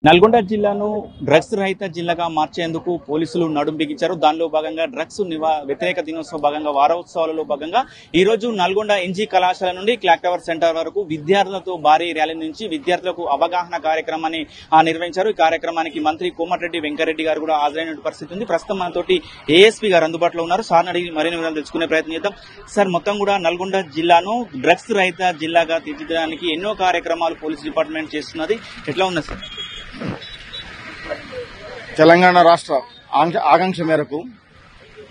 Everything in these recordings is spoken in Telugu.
నల్గొండ జిల్లాను డ్రగ్స్ రహిత జిల్లాగా మార్చేందుకు పోలీసులు నడుం బిగించారు. దానిలో భాగంగా డ్రగ్స్ వ్యతిరేక దినోత్సవ భాగంగా వారోత్సవాలలో భాగంగా ఈ రోజు నల్గొండ ఎన్జీ కళాశాల నుండి క్లాక్ టవర్ సెంటర్ వరకు విద్యార్థులతో భారీ ర్యాలీ నుంచి విద్యార్థులకు అవగాహన కార్యక్రమాన్ని నిర్వహించారు. ఈ కార్యక్రమానికి మంత్రి కోమటిరెడ్డి వెంకరెడ్డి గారు కూడా హాజరైన పరిస్థితి ఉంది. ప్రస్తుతం మనతోటి ఏఎస్పీ గారు అందుబాటులో ఉన్నారు. సార్ని అడిగి మరిన్ని వివరాలు తెలుసుకునే ప్రయత్నం చేద్దాం. సార్, మొత్తం కూడా నల్గొండ జిల్లాను డ్రగ్స్ రహిత జిల్లాగా తీర్చిదిద్దడానికి ఎన్నో కార్యక్రమాలు పోలీస్ డిపార్ట్మెంట్ చేస్తున్నది. ఎట్లా ఉంది సార్? తెలంగాణ రాష్ట్ర ఆకాంక్ష మేరకు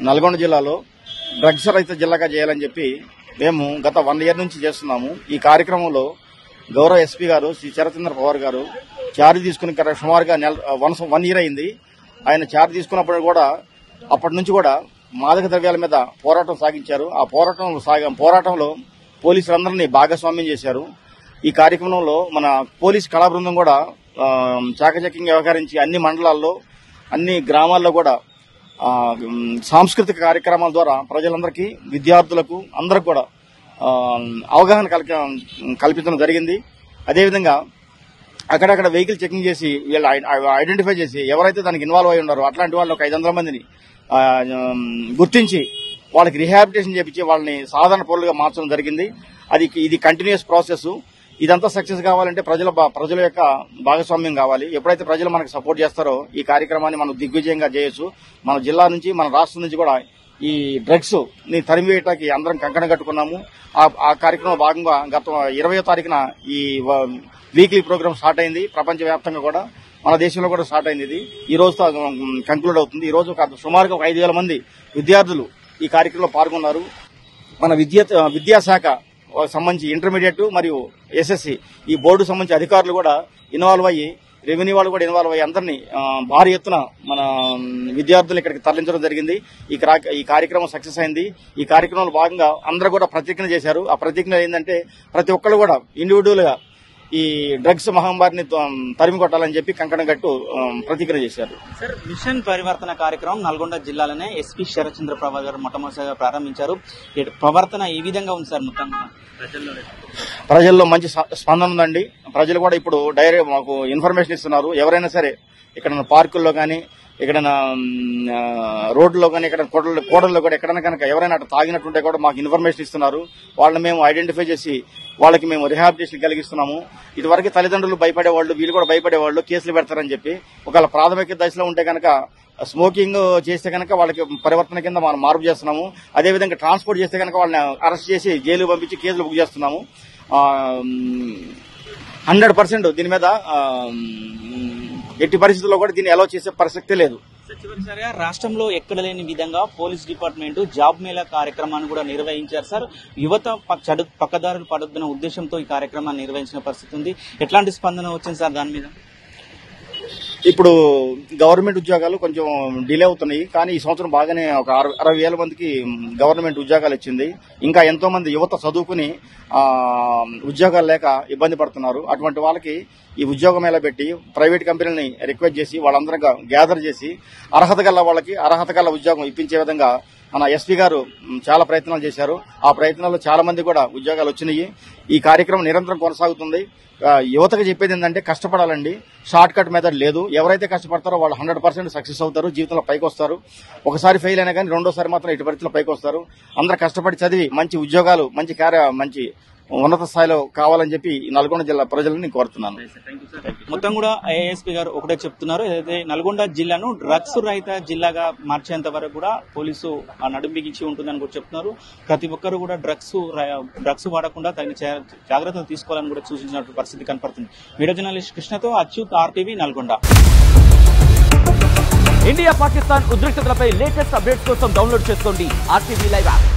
నల్గొండ జిల్లాలో డ్రగ్స్ రహిత జిల్లాగా చేయాలని చెప్పి మేము గత 1 year నుంచి చేస్తున్నాము. ఈ కార్యక్రమంలో గౌరవ ఎస్పీ గారు శ్రీ చరచంద్ర పవార్ గారు చార్జ్ తీసుకుని సుమారుగా 1 year అయింది. ఆయన చార్జ్ తీసుకున్నప్పుడు కూడా అప్పటి నుంచి కూడా మాదక ద్రవ్యాల మీద పోరాటం సాగించారు. ఆ పోరాటంలో పోలీసులందరినీ భాగస్వామ్యం చేశారు. ఈ కార్యక్రమంలో మన పోలీస్ కళా బృందం కూడా చాకచక్యంగా వ్యవహరించి అన్ని మండలాల్లో అన్ని గ్రామాల్లో కూడా సాంస్కృతిక కార్యక్రమాల ద్వారా ప్రజలందరికీ విద్యార్థులకు అందరికి కూడా అవగాహన కల్పించడం జరిగింది. అదేవిధంగా అక్కడక్కడ వెహికల్ చెకింగ్ చేసి వీళ్ళు ఐడెంటిఫై చేసి ఎవరైతే దానికి ఇన్వాల్వ్ అయి ఉన్నారో అట్లాంటి వాళ్ళు ఒక 500 మందిని గుర్తించి వాళ్ళకి రిహాబిలిటేషన్ చేపించి వాళ్ళని సాధారణ పౌరులుగా మార్చడం జరిగింది. ఇది కంటిన్యూస్ ప్రాసెస్. ఇదంతా సక్సెస్ కావాలంటే ప్రజల యొక్క భాగస్వామ్యం కావాలి. ఎప్పుడైతే ప్రజలు మనకు సపోర్ట్ చేస్తారో ఈ కార్యక్రమాన్ని మనం దిగ్విజయంగా చేయొచ్చు. మన జిల్లా నుంచి మన రాష్ట్రం నుంచి కూడా ఈ డ్రగ్స్ ని తరిమివేయటానికి అందరం కంకణం కట్టుకున్నాము. ఆ కార్యక్రమంలో భాగంగా గత 20వ తారీఖున ఈ వీక్లీ ప్రోగ్రామ్ స్టార్ట్ అయింది. ప్రపంచ వ్యాప్తంగా కూడా మన దేశంలో కూడా స్టార్ట్ అయింది. ఇది ఈ రోజుతో కంక్లూడ్ అవుతుంది. ఈ రోజు సుమారుగా 5,000 మంది విద్యార్థులు ఈ కార్యక్రమంలో పాల్గొన్నారు. మన విద్యాశాఖ సంబంధించి ఇంటర్మీడియట్ మరియు ఎస్ఎస్సి ఈ బోర్డు సంబంధించి అధికారులు కూడా ఇన్వాల్వ్ అయ్యి, రెవెన్యూ వాళ్ళు కూడా ఇన్వాల్వ్ అయ్యి అందరినీ భారీ ఎత్తున మన విద్యార్థులు ఇక్కడికి తరలించడం జరిగింది. ఈ కార్యక్రమం సక్సెస్ అయింది. ఈ కార్యక్రమంలో భాగంగా అందరూ కూడా ప్రతిజ్ఞ చేశారు. ఆ ప్రతిజ్ఞ ఏంటంటే ప్రతి ఒక్కరు కూడా ఇండివిజువల్ గా ఈ డ్రగ్స్ మహమ్మారిని తరిమి కొట్టాలని చెప్పి కంకణం కట్టు ప్రతిజ్ఞ చేశారు. సార్, మిషన్ పరివర్తన కార్యక్రమం నల్గొండ జిల్లాలోనే ఎస్పీ శరత్చంద్ర ప్రభా గారు మొట్టమొదటిసారిగా ప్రారంభించారు. ప్రవర్తన ఈ విధంగా ఉంది సార్. మొత్తం ప్రజల్లో మంచి స్పందన ఉందండి. ప్రజలు కూడా ఇప్పుడు డైరెక్ట్ మాకు ఇన్ఫర్మేషన్ ఇస్తున్నారు. ఎవరైనా సరే ఇక్కడ పార్కుల్లో కానీ ఎక్కడైనా రోడ్లో కానీ ఇక్కడ కోడల్లో కూడా ఎక్కడైనా కనుక ఎవరైనా అటు తాగినట్టుంటే కూడా మాకు ఇన్ఫర్మేషన్ ఇస్తున్నారు. వాళ్ళని మేము ఐడెంటిఫై చేసి వాళ్ళకి మేము రిహాబిలిటేషన్ కలిగిస్తున్నాము. ఇదివరకు తల్లిదండ్రులు భయపడేవాళ్ళు, వీళ్ళు కూడా భయపడేవాళ్ళు, కేసులు పెడతారని చెప్పి. ఒకవేళ ప్రాథమిక దశలో ఉంటే కనుక స్మోకింగ్ చేస్తే కనుక వాళ్ళకి పరివర్తన కింద మనం మార్పు చేస్తున్నాము. అదేవిధంగా ట్రాన్స్పోర్ట్ చేస్తే కనుక వాళ్ళని అరెస్ట్ చేసి జైలు పంపించి కేసులు బుక్ చేస్తున్నాము. 100% దీని మీద ఎట్టి పరిస్థితుల్లో కూడా దీన్ని అలౌ చేసే ప్రసక్తే లేదు. చివరిసారిగా రాష్ట్రంలో ఎక్కడ లేని విధంగా పోలీస్ డిపార్ట్మెంట్ జాబ్ మేళా కార్యక్రమాన్ని కూడా నిర్వహించారు సార్. యువత పక్కదారులు పడొద్దన్న ఉద్దేశంతో ఈ కార్యక్రమాన్ని నిర్వహించిన పరిస్థితి ఉంది. ఎట్లాంటి స్పందన వచ్చింది సార్ దాని మీద? ఇప్పుడు గవర్నమెంట్ ఉద్యోగాలు కొంచెం డిలే అవుతున్నాయి. కానీ ఈ సంవత్సరం బాగానే ఒక 60,000 మందికి గవర్నమెంట్ ఉద్యోగాలు ఇచ్చింది. ఇంకా ఎంతో మంది యువత చదువుకుని ఉద్యోగాలు లేక ఇబ్బంది పడుతున్నారు. అటువంటి వాళ్ళకి ఈ ఉద్యోగం ఎలా పెట్టి ప్రైవేట్ కంపెనీలని రిక్వెస్ట్ చేసి వాళ్ళందరూ గ్యాదర్ చేసి అర్హత గల ఉద్యోగం ఇప్పించే విధంగా మన ఎస్పీ గారు చాలా ప్రయత్నాలు చేశారు. ఆ ప్రయత్నాల్లో చాలా మంది కూడా ఉద్యోగాలు వచ్చినాయి. ఈ కార్యక్రమం నిరంతరం కొనసాగుతుంది. యువతకు చెప్పేది ఏంటంటే కష్టపడాలండి. షార్ట్ కట్ మెథడ్ లేదు. ఎవరైతే కష్టపడతారో వాళ్ళు 100% సక్సెస్ అవుతారు, జీవితంలో పైకి వస్తారు. ఒకసారి ఫెయిల్ అయినా కానీ రెండోసారి మాత్రం ఇటు పరిస్థితుల్లో పైకి వస్తారు. అందరూ కష్టపడి చదివి మంచి ఉద్యోగాలు, మంచి ఉన్నత స్థాయిలో కావాలని చెప్పి నల్గొండ జిల్లా ప్రజలను కోరుతున్నాను. మొత్తం కూడా ఏఎస్పీ గారు ఒకటే చెప్తున్నారు, ఏదైతే నల్గొండ జిల్లాను డ్రగ్స్ రహిత జిల్లాగా మార్చేంత వరకు కూడా పోలీసు నడుం బిగించి ఉంటుందని కూడా చెప్తున్నారు. ప్రతి ఒక్కరు కూడా డ్రగ్స్ వాడకుండా తగిన జాగ్రత్తలు తీసుకోవాలని కూడా సూచించిన పరిస్థితి కనపడుతుంది. వీడియో జర్నలిస్ట్ కృష్ణతో అచ్యుత్, RTV, నల్గొండ. ఇండియా పాకిస్తాన్ ఉద్రిక్తతలపై లేటెస్ట్ అప్డేట్స్ కోసం డౌన్లోడ్ చేసుకోండి RTV లైవ్ యాప్.